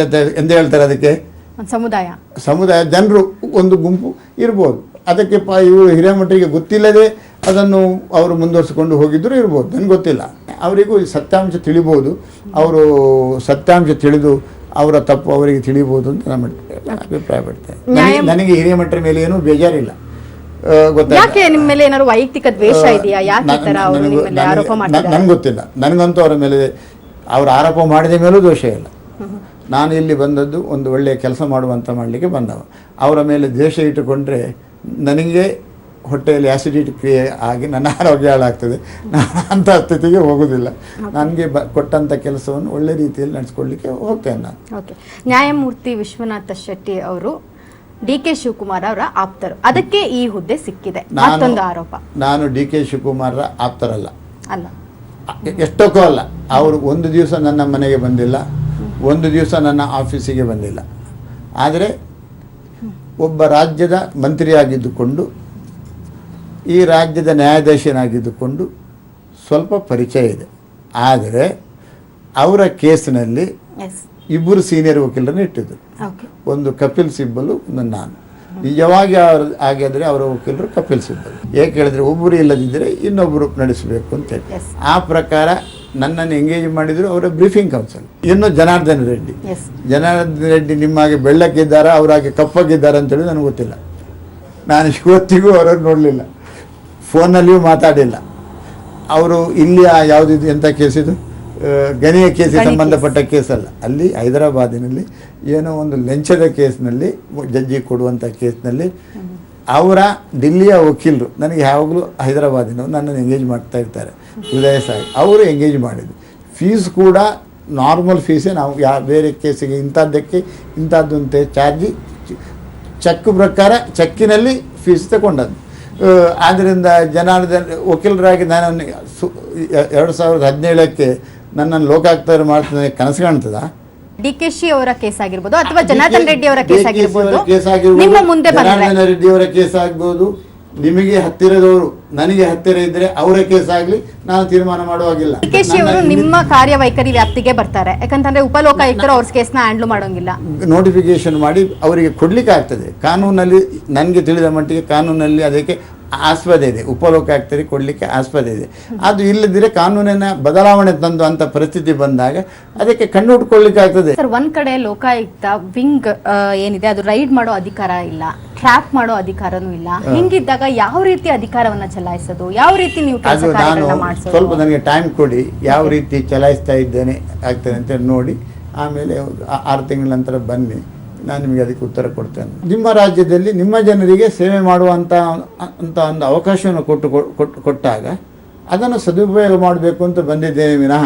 ಹೇಳ್ತಾರೆ ಅದಕ್ಕೆ, ಸಮುದಾಯ ಜನರು ಒಂದು ಗುಂಪು ಇರ್ಬೋದು. ಅದಕ್ಕೆ ಇವರು ಹಿರೇಮಠರಿಗೆ ಗೊತ್ತಿಲ್ಲದೆ ಅದನ್ನು ಅವರು ಮುಂದುವರಿಸಿಕೊಂಡು ಹೋಗಿದ್ದರೂ ಇರ್ಬೋದು, ನನಗೆ ಗೊತ್ತಿಲ್ಲ. ಅವರಿಗೂ ಸತ್ಯಾಂಶ ತಿಳಿಬೋದು, ಅವರು ಸತ್ಯಾಂಶ ತಿಳಿದು ಅವರ ತಪ್ಪು ಅವರಿಗೆ ತಿಳಿಬೋದು ಅಂತ ನಾನು ಅಭಿಪ್ರಾಯ ಪಡ್ತೇನೆ. ನನಗೆ ಹಿರೇಮಠರ ಮೇಲೆ ಏನೂ ಬೇಜಾರಿಲ್ಲ. ನನಗೆ ಗೊತ್ತಿಲ್ಲ, ನನಗಂತೂ ಅವರ ಮೇಲೆ ಅವರ ಆರೋಪ ಮಾಡಿದ ಮೇಲೂ ದೋಷ ಇಲ್ಲ. ನಾನು ಇಲ್ಲಿ ಬಂದದ್ದು ಒಂದು ಒಳ್ಳೆಯ ಕೆಲಸ ಮಾಡಲಿಕ್ಕೆ ಬಂದವ. ಅವರ ಮೇಲೆ ದ್ವೇಷ ಇಟ್ಟುಕೊಂಡ್ರೆ ನನಗೆ ಹೊಟ್ಟೆಯಲ್ಲಿ ಆ್ಯಸಿಡಿಟಿ ಕ್ರಿಯೆ ಆಗಿ ನನ್ನ ಆರೋಗ್ಯ ಹಾಳಾಗ್ತದೆ. ನಾನು ಅಂಥ ಸ್ಥಿತಿಗೆ ಹೋಗೋದಿಲ್ಲ. ನನಗೆ ಕೊಟ್ಟಂಥ ಕೆಲಸವನ್ನು ಒಳ್ಳೆ ರೀತಿಯಲ್ಲಿ ನಡೆಸ್ಕೊಳ್ಳಿಕ್ಕೆ ಹೋಗ್ತೇನೆ ನಾನು. ಓಕೆ, ನ್ಯಾಯಮೂರ್ತಿ ವಿಶ್ವನಾಥ ಶೆಟ್ಟಿ ಅವರು DK ಶಿವಕುಮಾರ್ ಅವರ ಆಪ್ತರು, ಅದಕ್ಕೆ ಈ ಹುದ್ದೆ ಸಿಕ್ಕಿದೆ. ಮತ್ತೊಂದು ಆರೋಪ, ನಾನು DK ಶಿವಕುಮಾರ್ ಆಪ್ತರಲ್ಲ, ಅಲ್ಲ, ಎಷ್ಟಕ್ಕೂ ಅಲ್ಲ. ಅವರು ಒಂದು ದಿವಸ ನನ್ನ ಮನೆಗೆ ಬಂದಿಲ್ಲ, ಒಂದು ದಿವಸ ನನ್ನ ಆಫೀಸಿಗೆ ಬಂದಿಲ್ಲ. ಆದರೆ ಒಬ್ಬ ರಾಜ್ಯದ ಮಂತ್ರಿಯಾಗಿದ್ದುಕೊಂಡು ಈ ರಾಜ್ಯದ ನ್ಯಾಯಾಧೀಶನಾಗಿದ್ದುಕೊಂಡು ಸ್ವಲ್ಪ ಪರಿಚಯ ಇದೆ. ಆದರೆ ಅವರ ಕೇಸಿನಲ್ಲಿ ಇಬ್ಬರು ಸೀನಿಯರ್ ವಕೀಲರನ್ನು ಇಟ್ಟಿದ್ದರು. ಒಂದು ಕಪಿಲ್ ಸಿಬ್ಬಲು, ಒಂದು ನಾನು. ನಿಜವಾಗಿ ಹಾಗಾದರೆ ಅವರ ವಕೀಲರು ಕಪಿಲ್ ಸಿಬ್ಬಲ್. ಏಕೆ ಹೇಳಿದ್ರೆ ಒಬ್ಬರು ಇಲ್ಲದಿದ್ದರೆ ಇನ್ನೊಬ್ಬರು ನಡೆಸಬೇಕು ಅಂತೇಳಿ ಆ ಪ್ರಕಾರ ನನ್ನನ್ನು ಎಂಗೇಜ್ ಮಾಡಿದರು ಅವರ ಬ್ರೀಫಿಂಗ್ ಕೌನ್ಸಿಲ್. ಇನ್ನು ಜನಾರ್ದನ್ ರೆಡ್ಡಿ ನಿಮ್ಮಾಗೆ ಬೆಳ್ಳಕ್ಕಿದ್ದಾರಾ ಅವರಾಗೆ ಕಪ್ಪಗಿದ್ದಾರೆ ಅಂತೇಳಿ ನನಗೆ ಗೊತ್ತಿಲ್ಲ. ನಾನು ಇವತ್ತಿಗೂ ಅವರನ್ನು ನೋಡಲಿಲ್ಲ, ಫೋನ್ನಲ್ಲಿಯೂ ಮಾತಾಡಿಲ್ಲ. ಅವರು ಇಲ್ಲಿ ಯಾವುದಿದು ಎಂಥ ಕೇಸಿದು, ಗಣಿಯ ಕೇಸಿಗೆ ಸಂಬಂಧಪಟ್ಟ ಕೇಸಲ್ಲ, ಅಲ್ಲಿ ಹೈದರಾಬಾದಿನಲ್ಲಿ ಏನೋ ಒಂದು ಲಂಚದ ಕೇಸ್ನಲ್ಲಿ ಜಡ್ಜಿ ಕೊಡುವಂಥ ಕೇಸ್ನಲ್ಲಿ ಅವರ ದಿಲ್ಲಿಯ ವಕೀಲರು ನನಗೆ ಯಾವಾಗಲೂ ಹೈದರಾಬಾದಿನವರು ನನ್ನನ್ನು ಎಂಗೇಜ್ ಮಾಡ್ತಾ ಇರ್ತಾರೆ, ಉದಯ ಸಾಹೇಬ್ ಅವರು ಎಂಗೇಜ್ ಮಾಡಿದ್ರು. ಫೀಸ್ ಕೂಡ ನಾರ್ಮಲ್ ಫೀಸೇ, ನಾವು ಬೇರೆ ಕೇಸಿಗೆ ಇಂಥದ್ದಕ್ಕೆ ಇಂಥದ್ದು ಅಂತ ಚಾರ್ಜಿ ಚೆಕ್ ಪ್ರಕಾರ ಚೆಕ್ಕಿನಲ್ಲಿ ಫೀಸ್ ತಗೊಂಡದ್ದು. ಆದ್ದರಿಂದ ಜನಾರ್ದನ್ ವಕೀಲರಾಗಿ ನಾನು 2017ಕ್ಕೆ ನನ್ನನ್ನು ಲೋಕಾಯುಕ್ತರು ಮಾಡ್ತಾನೆ ಕನಸು ಕಾಣ್ತದ. DKC ಅವರ ಕೇಸ್ ಆಗಿರ್ಬೋದು ಅಥವಾ ಜನಾರ್ದನ್ ರೆಡ್ಡಿ ಅವರ ಕೇಸ್ ಆಗಿರ್ಬೋದು, ಜನಾರ್ದನ ರೆಡ್ಡಿ ಅವರ ಕೇಸ್ ಆಗ್ಬೋದು, ನಿಮಗೆ ಹತ್ತಿರದವರು ನನಗೆ ಹತ್ತಿರ ಇದ್ರೆ ಅವರ ಕೇಸ್ ಆಗಲಿ ನಾನು ತೀರ್ಮಾನ ಮಾಡುವಾಗಿಲ್ಲ. DKC ಅವರು ನಿಮ್ಮ ಕಾರ್ಯವೈಖರಿ ವ್ಯಾಪ್ತಿಗೆ ಬರ್ತಾರೆ, ಯಾಕಂತಂದ್ರೆ ಉಪಲೋಕಾಯುಕ್ತರು ಅವ್ರ ಕೇಸ್ನ ಹ್ಯಾಂಡ್ಲ್ ಮಾಡೋಂಗಿಲ್ಲ. ನೋಟಿಫಿಕೇಶನ್ ಮಾಡಿ ಅವರಿಗೆ ಕೊಡ್ಲಿಕ್ಕೆ ಆಗ್ತದೆ. ಕಾನೂನಲ್ಲಿ ನನಗೆ ತಿಳಿದ ಮಟ್ಟಿಗೆ ಕಾನೂನಲ್ಲಿ ಅದಕ್ಕೆ ಆಸ್ಪದ ಇದೆ, ಉಪಲೋಕಾಯುಕ್ತರಿಗೆ ಕೊಡಲಿಕ್ಕೆ ಆಸ್ಪದ ಇದೆ. ಅದು ಇಲ್ಲದಿದ್ರೆ ಕಾನೂನಿನ ಬದಲಾವಣೆ ತಂದು ಅಂತ ಪರಿಸ್ಥಿತಿ ಬಂದಾಗ ಅದಕ್ಕೆ ಕಣ್ಣು ಹುಟ್ಕೊಳ್ಳಿಕ್ಕೆ ಆಗ್ತದೆ. ಸರ್, ಒಂದ್ ಕಡೆ ಲೋಕಾಯುಕ್ತ ವಿಂಗ್ ಏನಿದೆ ಅದು ರೈಡ್ ಮಾಡೋ ಅಧಿಕಾರ ಇಲ್ಲ, ಟ್ರ್ಯಾಪ್ ಮಾಡೋ ಅಧಿಕಾರನೂ ಇಲ್ಲ. ಹಿಂಗಿದ್ದಾಗ ಯಾವ ರೀತಿ ಅಧಿಕಾರವನ್ನ ಚಲಾಯಿಸೋದು, ಯಾವ ರೀತಿ ನೀವು ಸ್ವಲ್ಪ ನನಗೆ ಟೈಮ್ ಕೊಡಿ, ಯಾವ ರೀತಿ ಚಲಾಯಿಸ್ತಾ ಇದ್ದೇನೆ ಆಗ್ತದೆ ಅಂತ ನೋಡಿ ಆಮೇಲೆ 6 ತಿಂಗಳ ನಂತರ ಬನ್ನಿ, ನಾನು ನಿಮಗೆ ಅದಕ್ಕೆ ಉತ್ತರ ಕೊಡ್ತೇನೆ. ನಿಮ್ಮ ರಾಜ್ಯದಲ್ಲಿ ನಿಮ್ಮ ಜನರಿಗೆ ಸೇವೆ ಮಾಡುವಂಥ ಒಂದು ಅವಕಾಶವನ್ನು ಕೊಟ್ಟಾಗ ಅದನ್ನು ಸದುಪಯೋಗ ಮಾಡಬೇಕು ಅಂತ ಬಂದಿದ್ದೇನೆ ವಿನಃ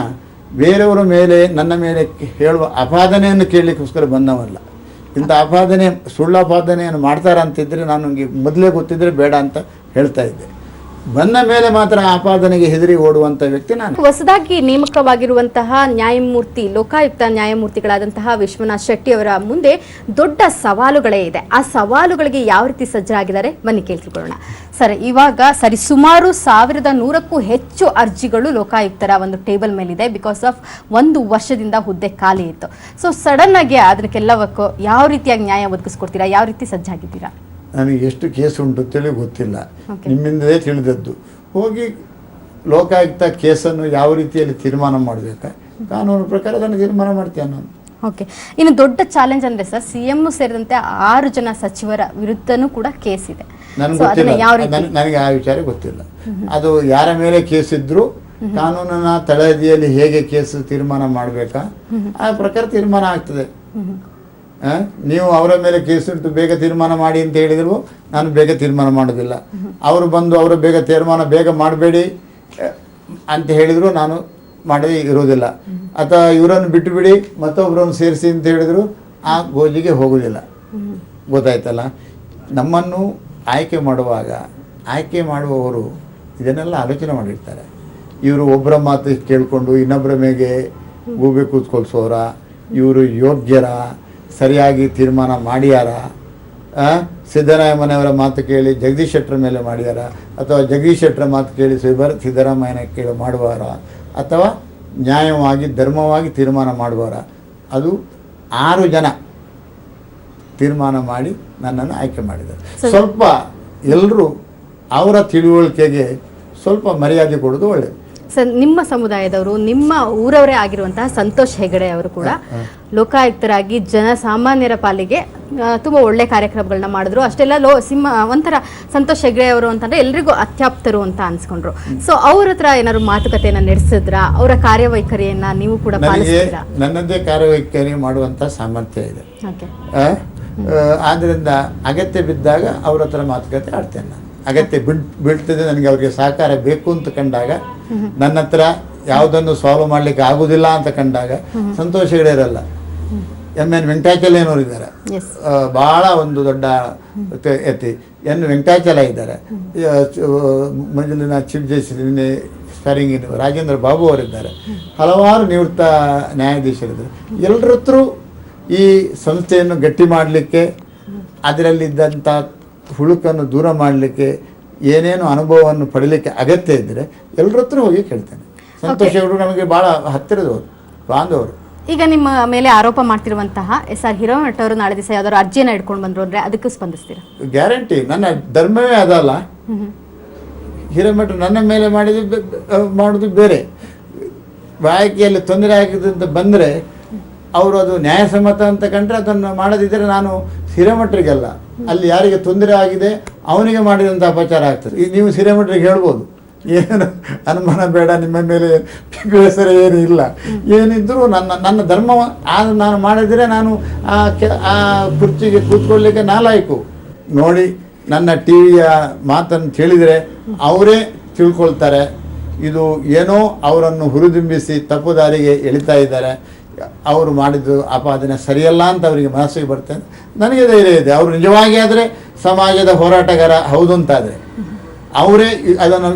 ಬೇರೆಯವರ ಮೇಲೆ ನನ್ನ ಮೇಲೆ ಹೇಳುವ ಅಪಾದನೆಯನ್ನು ಕೇಳಲಿಕ್ಕೋಸ್ಕರ ಬಂದವಲ್ಲ. ಇಂಥ ಅಪಾದನೆ ಸುಳ್ಳು ಅಪಾದನೆಯನ್ನು ಮಾಡ್ತಾರಂತಿದ್ದರೆ ನಾನು ನನಗೆ ಮೊದಲೇ ಗೊತ್ತಿದ್ದರೆ ಬೇಡ ಅಂತ ಹೇಳ್ತಾ ಇದ್ದೆ. ಬಂದ ಮೇಲೆ ಮಾತ್ರ ಆಪಾದನೆಗೆ ಹೆದರಿ ಓಡುವಂಥ ವ್ಯಕ್ತಿ ನಾನು. ಹೊಸದಾಗಿ ನೇಮಕವಾಗಿರುವಂತಹ ನ್ಯಾಯಮೂರ್ತಿ, ಲೋಕಾಯುಕ್ತ ನ್ಯಾಯಮೂರ್ತಿಗಳಾದಂತಹ ವಿಶ್ವನಾಥ್ ಶೆಟ್ಟಿ ಅವರ ಮುಂದೆ ದೊಡ್ಡ ಸವಾಲುಗಳೇ ಇದೆ. ಆ ಸವಾಲುಗಳಿಗೆ ಯಾವ ರೀತಿ ಸಜ್ಜರಾಗಿದ್ದಾರೆ ಬನ್ನಿ ಕೇಳಿಕೊಳ್ಳೋಣ. ಸರ್, ಇವಾಗ ಸುಮಾರು 1100ಕ್ಕೂ ಹೆಚ್ಚು ಅರ್ಜಿಗಳು ಲೋಕಾಯುಕ್ತರ ಒಂದು ಟೇಬಲ್ ಮೇಲಿದೆ. ಬಿಕಾಸ್ ಆಫ್ 1 ವರ್ಷದಿಂದ ಹುದ್ದೆ ಖಾಲಿ ಇತ್ತು. ಸೊ ಸಡನ್ ಆಗಿ ಅದಕ್ಕೆಲ್ಲವಕ್ಕೂ ಯಾವ ರೀತಿಯಾಗಿ ನ್ಯಾಯ ಒದಗಿಸ್ಕೊಡ್ತೀರಾ, ಯಾವ ರೀತಿ ಸಜ್ಜಾಗಿದ್ದೀರಾ? ನನಗೆ ಎಷ್ಟು ಕೇಸ್ ಉಂಟು ತಿಳಿ ಗೊತ್ತಿಲ್ಲ, ನಿಮ್ಮಿಂದಲೇ ತಿಳಿದದ್ದು. ಹೋಗಿ ಲೋಕಾಯುಕ್ತ ಕೇಸನ್ನು ಯಾವ ರೀತಿಯಲ್ಲಿ ತೀರ್ಮಾನ ಮಾಡಬೇಕಾ, ಕಾನೂನು ಪ್ರಕಾರ ಅದನ್ನು ತೀರ್ಮಾನ ಮಾಡ್ತೇನೆ ನಾನು. ಓಕೆ, ಇನ್ನು ದೊಡ್ಡ ಚಾಲೆಂಜ್ ಅಂದರೆ ಸರ್, CM ಸೇರಿದಂತೆ 6 ಜನ ಸಚಿವರ ವಿರುದ್ಧನೂ ಕೂಡ ಕೇಸ್ ಇದೆ. ನನಗೆ ಗೊತ್ತಿಲ್ಲ, ನನಗೆ ಆ ವಿಚಾರ ಗೊತ್ತಿಲ್ಲ. ಅದು ಯಾರ ಮೇಲೆ ಕೇಸ್ ಇದ್ರು ಕಾನೂನಿನ ತಳಹದಿಯಲ್ಲಿ ಹೇಗೆ ಕೇಸ್ ತೀರ್ಮಾನ ಮಾಡಬೇಕಾ ಆ ಪ್ರಕಾರ ತೀರ್ಮಾನ ಆಗ್ತದೆ. ನೀವು ಅವರ ಮೇಲೆ ಕೇಸ್ ಇಟ್ಟು ಬೇಗ ತೀರ್ಮಾನ ಮಾಡಿ ಅಂತ ಹೇಳಿದ್ರು, ನಾನು ಬೇಗ ತೀರ್ಮಾನ ಮಾಡೋದಿಲ್ಲ. ಅವರು ಬಂದು ಅವರ ತೀರ್ಮಾನ ಬೇಗ ಮಾಡಬೇಡಿ ಅಂತ ಹೇಳಿದ್ರು, ನಾನು ಮಾಡಿ ಇರೋದಿಲ್ಲ. ಅಥವಾ ಇವರನ್ನು ಬಿಟ್ಟು ಬಿಡಿ ಮತ್ತೊಬ್ಬರನ್ನು ಸೇರಿಸಿ ಅಂತ ಹೇಳಿದ್ರು ಆ ಗೋಜಿಗೆ ಹೋಗೋದಿಲ್ಲ. ಗೊತ್ತಾಯ್ತಲ್ಲ. ನಮ್ಮನ್ನು ಆಯ್ಕೆ ಮಾಡುವಾಗ ಆಯ್ಕೆ ಮಾಡುವವರು ಇದನ್ನೆಲ್ಲ ಆಲೋಚನೆ ಮಾಡಿರ್ತಾರೆ. ಇವರು ಒಬ್ಬರ ಮಾತು ಕೇಳಿಕೊಂಡು ಇನ್ನೊಬ್ಬರ ಮೇಲೆ ಗೂಬೆ ಕೂತ್ಕೊಳ್ಸೋರ, ಇವರು ಯೋಗ್ಯರ, ಸರಿಯಾಗಿ ತೀರ್ಮಾನ ಮಾಡ್ಯಾರ, ಸಿದ್ದರಾಮಯ್ಯನವರ ಮಾತು ಕೇಳಿ ಜಗದೀಶ್ ಶೆಟ್ಟರ್ ಮೇಲೆ ಮಾಡ್ಯಾರ, ಅಥವಾ ಜಗದೀಶ್ ಶೆಟ್ಟರ ಮಾತು ಕೇಳಿ ಸಿದ್ದರಾಮಯ್ಯನ ಕೇಳಿ ಮಾಡುವವರ, ಅಥವಾ ನ್ಯಾಯವಾಗಿ ಧರ್ಮವಾಗಿ ತೀರ್ಮಾನ ಮಾಡುವವರ. ಅದು 6 ಜನ ತೀರ್ಮಾನ ಮಾಡಿ ನನ್ನನ್ನು ಆಯ್ಕೆ ಮಾಡಿದ್ದಾರೆ. ಸ್ವಲ್ಪ ಎಲ್ಲರೂ ಅವರ ತಿಳುವಳಿಕೆಗೆ ಸ್ವಲ್ಪ ಮರ್ಯಾದೆ ಕೊಡೋದು ಒಳ್ಳೆಯದು. ಸರ್, ನಿಮ್ಮ ಸಮುದಾಯದವರು, ನಿಮ್ಮ ಊರವರೇ ಆಗಿರುವಂತಹ ಸಂತೋಷ್ ಹೆಗಡೆ ಅವರು ಕೂಡ ಲೋಕಾಯುಕ್ತರಾಗಿ ಜನಸಾಮಾನ್ಯರ ಪಾಲಿಗೆ ತುಂಬ ಒಳ್ಳೆ ಕಾರ್ಯಕ್ರಮಗಳನ್ನ ಮಾಡಿದ್ರು. ಅಷ್ಟೆಲ್ಲ ಒಂಥರ ಸಂತೋಷ್ ಹೆಗಡೆ ಅವರು ಅಂತಂದ್ರೆ ಎಲ್ರಿಗೂ ಅತ್ಯಾಪ್ತರು ಅಂತ ಅನ್ಸ್ಕೊಂಡ್ರು. ಸೊ ಅವ್ರ ಹತ್ರ ಏನಾದ್ರು ಮಾತುಕತೆಯನ್ನ ನಡೆಸಿದ್ರ? ಅವರ ಕಾರ್ಯವೈಖರಿಯನ್ನ ನೀವು ಕೂಡ ಪಾಲಿಸಿದ್ರಾ? ನನ್ನದೇ ಕಾರ್ಯವೈಖರಿ ಮಾಡುವಂತ ಸಾಮರ್ಥ್ಯ ಇದೆ. ಆದ್ರಿಂದ ಅಗತ್ಯ ಬಿದ್ದಾಗ ಅವ್ರ ಹತ್ರ ಮಾತುಕತೆ ಆಡ್ತೇನೆ ನಾನು. ಅಗತ್ಯ ಬೀಳ್ತದೆ, ನನಗೆ ಅವ್ರಿಗೆ ಸಹಕಾರ ಬೇಕು ಅಂತ ಕಂಡಾಗ, ನನ್ನ ಹತ್ರ ಯಾವುದನ್ನು ಸಾಲ್ವ್ ಮಾಡ್ಲಿಕ್ಕೆ ಆಗುದಿಲ್ಲ ಅಂತ ಕಂಡಾಗ ಸಂತೋಷ ಹೆಗಡೆ ಇರಲ್ಲ, ಎನ್ ವೆಂಕಟಾಚಲಯ್ಯನವರು ಇದ್ದಾರೆ, ಬಹಳ ಒಂದು ದೊಡ್ಡ ಎತ್ತಿ ಎನ್ ವೆಂಕಟಾಚಲ ಇದ್ದಾರೆ, ಮಂಜುಲಿನ ಚೀಫ್ ಜಸ್ಟಿಸ್ ಸ್ಪರಿಂಗ್ ರಾಜೇಂದ್ರ ಬಾಬು ಅವರಿದ್ದಾರೆ, ಹಲವಾರು ನಿವೃತ್ತ ನ್ಯಾಯಾಧೀಶರಿದ್ದಾರೆ. ಎಲ್ಲರ ಹತ್ರ ಈ ಸಂಸ್ಥೆಯನ್ನು ಗಟ್ಟಿ ಮಾಡಲಿಕ್ಕೆ, ಅದರಲ್ಲಿದ್ದಂಥ ಹುಳುಕನ್ನು ದೂರ ಮಾಡಲಿಕ್ಕೆ, ಏನೇನು ಅನುಭವವನ್ನು ಪಡೀಲಿಕ್ಕೆ ಅಗತ್ಯ ಇದ್ದರೆ ಎಲ್ಲರ ಹತ್ರ ಹೋಗಿ ಕೇಳ್ತೇನೆ. ಸಂತೋಷ್ ಅವರು ನಮಗೆ ಭಾಳ ಹತ್ತಿರದವರು, ಬಾಂಧವರು. ಈಗ ನಿಮ್ಮ ಮೇಲೆ ಆರೋಪ ಮಾಡ್ತಿರುವಂತಹ SR ಹಿರೇಮಠ ಅವರು ನಾಳೆ ದಿವಸ ಯಾವ್ದಾದ್ರು ಅರ್ಜಿಯನ್ನು ಇಟ್ಕೊಂಡು ಬಂದ್ರು ಅಂದ್ರೆ ಅದಕ್ಕೆ ಸ್ಪಂದಿಸ್ತೀರಾ? ಗ್ಯಾರಂಟಿ. ನನ್ನ ಧರ್ಮವೇ ಅದಲ್ಲ. ಹಿರೇಮಠ ನನ್ನ ಮೇಲೆ ಮಾಡೋದು ಬೇರೆ. ಬಾಯಕಿಯಲ್ಲಿ ತೊಂದರೆ ಆಗಿದೆ ಅಂತ ಬಂದರೆ ಅವರು ಅದು ನ್ಯಾಯಸಮ್ಮತ ಅಂತ ಕಂಡ್ರೆ ಅದನ್ನು ಮಾಡದಿದ್ದರೆ ನಾನು ಹಿರೇಮಠರಿಗೆಲ್ಲ, ಅಲ್ಲಿ ಯಾರಿಗೆ ತೊಂದರೆ ಆಗಿದೆ ಅವನಿಗೆ ಮಾಡಿದಂಥ ಅಪಚಾರ ಆಗ್ತದೆ. ಈಗ ನೀವು ಹಿರೇಮಠರಿಗೆ ಹೇಳ್ಬೋದು, ಏನು ಅನುಮಾನ ಬೇಡ, ನಿಮ್ಮ ಮೇಲೆ ಬೇಸರ ಏನು ಇಲ್ಲ, ಏನಿದ್ದರೂ ನನ್ನ ಧರ್ಮ ನಾನು ಮಾಡಿದರೆ ನಾನು ಆ ಕುರ್ಚಿಗೆ ಕೂತ್ಕೊಳ್ಳಿಕ್ಕೆ ನಾಲಾಯಕು. ನೋಡಿ, ನನ್ನ ಟಿವಿಯ ಮಾತನ್ನು ಕೇಳಿದರೆ ಅವರೇ ತಿಳ್ಕೊಳ್ತಾರೆ ಇದು ಏನೋ ಅವರನ್ನು ಹುರಿದುಂಬಿಸಿ ತಪ್ಪು ದಾರಿಗೆ ಎಳಿತಾ ಇದ್ದಾರೆ, ಅವರು ಮಾಡಿದ್ದು ಆಪಾದನೆ ಸರಿಯಲ್ಲ ಅಂತ ಅವರಿಗೆ ಮನಸ್ಸಿಗೆ ಬರ್ತೇನೆ. ನನಗೆ ಧೈರ್ಯ ಇದೆ. ಅವರು ನಿಜವಾಗಿ ಆದರೆ ಸಮಾಜದ ಹೋರಾಟಗಾರ ಹೌದು ಅಂತಾದರೆ ಅವರೇ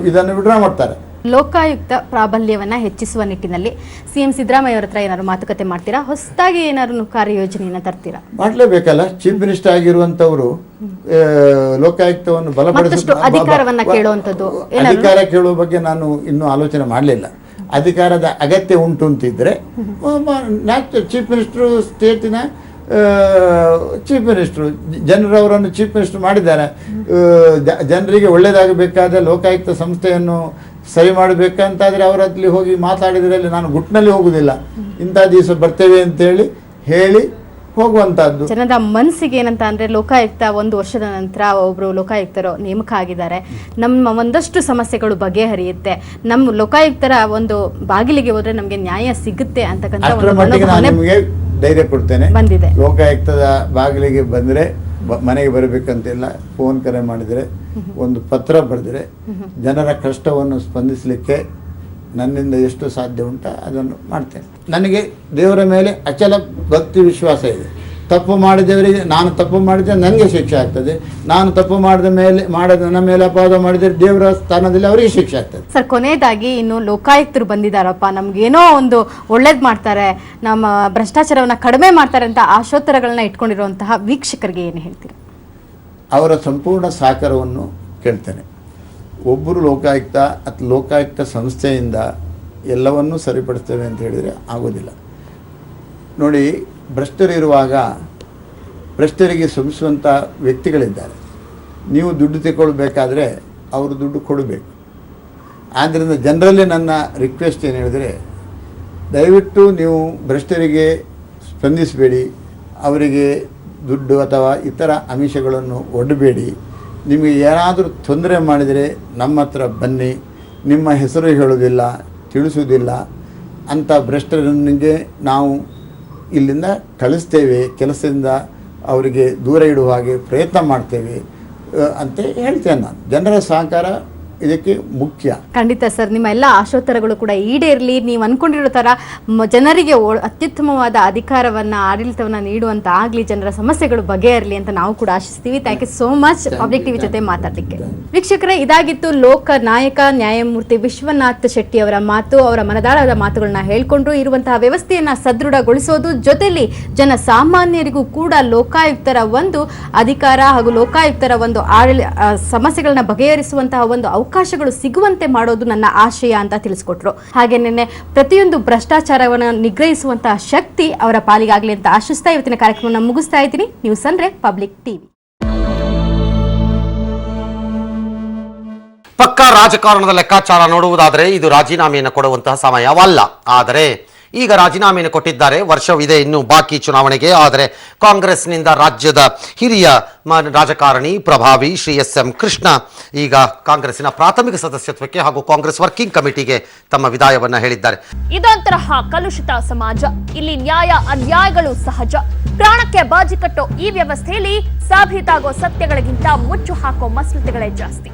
ಇದನ್ನು ವಿಡ್ರಾ ಮಾಡ್ತಾರೆ. ಲೋಕಾಯುಕ್ತ ಪ್ರಾಬಲ್ಯವನ್ನ ಹೆಚ್ಚಿಸುವ ನಿಟ್ಟಿನಲ್ಲಿ CM ಸಿದ್ದರಾಮಯ್ಯ ಅವರ ಹತ್ರ ಏನಾದ್ರು ಮಾತುಕತೆ ಮಾಡ್ತೀರಾ? ಹೊಸದಾಗಿ ಏನಾದ್ರು ಕಾರ್ಯಯೋಜನೆಯನ್ನ ತರ್ತೀರಾ? ಮಾಡಲೇಬೇಕಲ್ಲ. ಚೀಫ್ ಮಿನಿಸ್ಟರ್ ಆಗಿರುವಂತವರು ಲೋಕಾಯುಕ್ತವನ್ನು ಬಲಪಡಿಸುವ ಅಧಿಕಾರವನ್ನ ಕೇಳುವಂಥದ್ದು, ಅಧಿಕಾರ ಕೇಳುವ ಬಗ್ಗೆ ನಾನು ಇನ್ನೂ ಆಲೋಚನೆ ಮಾಡಲಿಲ್ಲ. ಅಧಿಕಾರದ ಅಗತ್ಯ ಉಂಟು ಅಂತಿದ್ರೆ ಚೀಫ್ ಮಿನಿಸ್ಟ್ರು, ಸ್ಟೇಟಿನ ಚೀಫ್ ಮಿನಿಸ್ಟ್ರು, ಜನರವರನ್ನು ಚೀಫ್ ಮಿನಿಸ್ಟರ್ ಮಾಡಿದ್ದಾರೆ. ಜನರಿಗೆ ಒಳ್ಳೆಯದಾಗಬೇಕಾದ ಲೋಕಾಯುಕ್ತ ಸಂಸ್ಥೆಯನ್ನು ಸರಿ ಮಾಡಬೇಕಂತಾದರೆ ಅವರಲ್ಲಿ ಹೋಗಿ ಮಾತಾಡಿದ್ರಲ್ಲಿ ನಾನು ಗುಟ್ಟಿನಲ್ಲಿ ಹೋಗುವುದಿಲ್ಲ. ಇಂಥ ದಿವಸ ಬರ್ತೇವೆ ಅಂತೇಳಿ ಹೇಳಿ ಹೋಗುವಂತಹದ್ದು. ಜನರ ಮನಸ್ಸಿಗೆ ಏನಂತ ಅಂದ್ರೆ, ಲೋಕಾಯುಕ್ತ 1 ವರ್ಷದ ನಂತರ ಒಬ್ರು ಲೋಕಾಯುಕ್ತರು ನೇಮಕ ಆಗಿದ್ದಾರೆ, ನಮ್ಮ ಒಂದಷ್ಟು ಸಮಸ್ಯೆಗಳು ಬಗೆಹರಿಯುತ್ತೆ, ನಮ್ಮ ಲೋಕಾಯುಕ್ತರ ಒಂದು ಬಾಗಿಲಿಗೆ ಹೋದ್ರೆ ನಮ್ಗೆ ನ್ಯಾಯ ಸಿಗುತ್ತೆ ಅಂತಕ್ಕಂಥ ನಿಮಗೆ ಧೈರ್ಯ ಕೊಡ್ತೇನೆ. ಬಂದಿದೆ. ಲೋಕಾಯುಕ್ತದ ಬಾಗಿಲಿಗೆ ಬಂದ್ರೆ ಮನೆಗೆ ಬರಬೇಕಂತಿಲ್ಲ. ಫೋನ್ ಕರೆ ಮಾಡಿದರೆ, ಒಂದು ಪತ್ರ ಬರೆದರೆ, ಜನರ ಕಷ್ಟವನ್ನು ಸ್ಪಂದಿಸಲಿಕ್ಕೆ ನನ್ನಿಂದ ಎಷ್ಟು ಸಾಧ್ಯ ಉಂಟ ಅದನ್ನು ಮಾಡ್ತೇನೆ. ನನಗೆ ದೇವರ ಮೇಲೆ ಅಚಲ ಭಕ್ತಿ ವಿಶ್ವಾಸ ಇದೆ. ತಪ್ಪು ಮಾಡಿದವರಿಗೆ, ನಾನು ತಪ್ಪು ಮಾಡಿದರೆ ನನಗೆ ಶಿಕ್ಷೆ ಆಗ್ತದೆ, ನಾನು ತಪ್ಪು ನನ್ನ ಮೇಲೆ ಅಪವಾದ ಮಾಡಿದರೆ ದೇವರ ಸ್ಥಾನದಲ್ಲಿ ಅವರಿಗೆ ಶಿಕ್ಷೆ ಆಗ್ತದೆ. ಸರ್, ಕೊನೆಯದಾಗಿ ಇನ್ನು ಲೋಕಾಯುಕ್ತರು ಬಂದಿದ್ದಾರಪ್ಪ, ನಮ್ಗೇನೋ ಒಂದು ಒಳ್ಳೇದು ಮಾಡ್ತಾರೆ, ನಮ್ಮ ಭ್ರಷ್ಟಾಚಾರವನ್ನು ಕಡಿಮೆ ಮಾಡ್ತಾರೆ ಅಂತ ಆಶೋತ್ತರಗಳನ್ನ ಇಟ್ಕೊಂಡಿರುವಂತಹ ವೀಕ್ಷಕರಿಗೆ ಏನು ಹೇಳ್ತೀರಿ? ಅವರ ಸಂಪೂರ್ಣ ಸಹಕಾರವನ್ನು ಕೇಳ್ತೇನೆ. ಒಬ್ಬರು ಲೋಕಾಯುಕ್ತ ಅಥವಾ ಲೋಕಾಯುಕ್ತ ಸಂಸ್ಥೆಯಿಂದ ಎಲ್ಲವನ್ನೂ ಸರಿಪಡಿಸ್ತೇವೆ ಅಂತ ಹೇಳಿದರೆ ಆಗೋದಿಲ್ಲ. ನೋಡಿ, ಭ್ರಷ್ಟರಿರುವಾಗ ಭ್ರಷ್ಟರಿಗೆ ಶ್ರಮಿಸುವಂಥ ವ್ಯಕ್ತಿಗಳಿದ್ದಾರೆ. ನೀವು ದುಡ್ಡು ತಗೊಳ್ಬೇಕಾದ್ರೆ ಅವರು ದುಡ್ಡು ಕೊಡಬೇಕು. ಆದ್ದರಿಂದ ಜನರಲ್ಲಿ ನನ್ನ ರಿಕ್ವೆಸ್ಟ್ ಏನು ಹೇಳಿದರೆ, ದಯವಿಟ್ಟು ನೀವು ಭ್ರಷ್ಟರಿಗೆ ಸ್ಪಂದಿಸಬೇಡಿ, ಅವರಿಗೆ ದುಡ್ಡು ಅಥವಾ ಇತರ ಆಮಿಷಗಳನ್ನು ಒಡ್ಡಬೇಡಿ. ನಿಮಗೆ ಏನಾದರೂ ತೊಂದರೆ ಮಾಡಿದರೆ ನಮ್ಮ ಹತ್ರ ಬನ್ನಿ, ನಿಮ್ಮ ಹೆಸರು ಹೇಳೋದಿಲ್ಲ, ತಿಳಿಸೋದಿಲ್ಲ ಅಂಥ ಭ್ರಷ್ಟರನಿಗೆ ನಾವು ಇಲ್ಲಿಂದ ಕಳಿಸ್ತೇವೆ, ಕೆಲಸದಿಂದ ಅವರಿಗೆ ದೂರ ಇಡುವ ಹಾಗೆ ಪ್ರಯತ್ನ ಮಾಡ್ತೇವೆ ಅಂತ ಹೇಳ್ತೇನೆ ನಾನು. ಜನರ ಸಹಕಾರ ಇದಕ್ಕೆ ಮುಖ್ಯ. ಖಂಡಿತ ಸರ್, ನಿಮ್ಮ ಎಲ್ಲ ಆಶೋತ್ತರಗಳು ಕೂಡ ಈಡೇರಲಿ. ನೀವು ಅನ್ಕೊಂಡಿರೋ ತರ ಜನರಿಗೆ ಅತ್ಯುತ್ತಮವಾದ ಅಧಿಕಾರವನ್ನ, ಆಡಳಿತವನ್ನ ನೀಡುವಂತ ಆಗ್ಲಿ, ಜನರ ಸಮಸ್ಯೆಗಳು ಬಗೆಹರಲಿ ಅಂತ ನಾವು ಕೂಡ ಆಶಿಸ್ತೀವಿ. Thank you so much public TV ಜೊತೆ ಮಾತಾಡಲಿಕ್ಕೆ. ವೀಕ್ಷಕರೇ, ಇದಾಗಿತ್ತು ಲೋಕ ನಾಯಕ ನ್ಯಾಯಮೂರ್ತಿ ವಿಶ್ವನಾಥ್ ಶೆಟ್ಟಿ ಅವರ ಮಾತು. ಅವರ ಮನದಾಳದ ಮಾತುಗಳನ್ನ ಹೇಳ್ಕೊಂಡ್ರು. ಇರುವಂತಹ ವ್ಯವಸ್ಥೆಯನ್ನ ಸದೃಢಗೊಳಿಸೋದು ಜೊತೆಲಿ ಜನಸಾಮಾನ್ಯರಿಗೂ ಕೂಡ ಲೋಕಾಯುಕ್ತರ ಒಂದು ಅಧಿಕಾರ ಹಾಗೂ ಲೋಕಾಯುಕ್ತರ ಒಂದು ಸಮಸ್ಯೆಗಳನ್ನ ಬಗೆಹರಿಸುವಂತಹ ಒಂದು ಅವಕಾಶಗಳು ಸಿಗುವಂತೆ ಮಾಡೋದು ನನ್ನ ಆಶಯ ಅಂತ ತಿಳಿಸ್ಕೊಟ್ರು. ಹಾಗೇನೆ ಪ್ರತಿಯೊಂದು ಭ್ರಷ್ಟಾಚಾರವನ್ನು ನಿಗ್ರಹಿಸುವಂತಹ ಶಕ್ತಿ ಅವರ ಪಾಲಿಗಾಗಲಿ ಅಂತ ಆಶಿಸ್ತಾ ಇವತ್ತಿನ ಕಾರ್ಯಕ್ರಮವನ್ನು ಮುಗಿಸ್ತಾ ಇದ್ದೀನಿ. ನ್ಯೂಸ್ ಅಂದ್ರೆ ಪಬ್ಲಿಕ್ ಟಿವಿ. ಪಕ್ಕಾ ರಾಜಕಾರಣದ ಲೆಕ್ಕಾಚಾರ ನೋಡುವುದಾದರೆ ಇದು ರಾಜೀನಾಮೆಯನ್ನು ಕೊಡುವಂತಹ ಸಮಯವಲ್ಲ. ಆದರೆ ಈಗ ರಾಜೀನಾಮೆಯನ್ನು ಕೊಟ್ಟಿದ್ದಾರೆ. ವರ್ಷವಿದೆ ಇನ್ನು ಬಾಕಿ ಚುನಾವಣೆಗೆ. ಆದರೆ ಕಾಂಗ್ರೆಸ್ನಿಂದ ರಾಜ್ಯದ ಹಿರಿಯ ರಾಜಕಾರಣಿ ಪ್ರಭಾವಿ ಶ್ರೀ ಎಸ್.ಎಂ. ಕೃಷ್ಣ ಈಗ ಕಾಂಗ್ರೆಸ್ಸಿನ ಪ್ರಾಥಮಿಕ ಸದಸ್ಯತ್ವಕ್ಕೆ ಹಾಗೂ ಕಾಂಗ್ರೆಸ್ ವರ್ಕಿಂಗ್ ಕಮಿಟಿಗೆ ತಮ್ಮ ವಿದಾಯವನ್ನ ಹೇಳಿದ್ದಾರೆ. ಇದೊಂತರಹ ಕಲುಷಿತ ಸಮಾಜ. ಇಲ್ಲಿ ನ್ಯಾಯ ಅನ್ಯಾಯಗಳು ಸಹಜ. ಪ್ರಾಣಕ್ಕೆ ಬಾಜಿ ಕಟ್ಟೋ ಈ ವ್ಯವಸ್ಥೆಯಲ್ಲಿ ಸಾಬೀತಾಗೋ ಸತ್ಯಗಳಿಗಿಂತ ಮುಚ್ಚು ಹಾಕೋ ಮಸಲತೆಗಳೇ ಜಾಸ್ತಿ.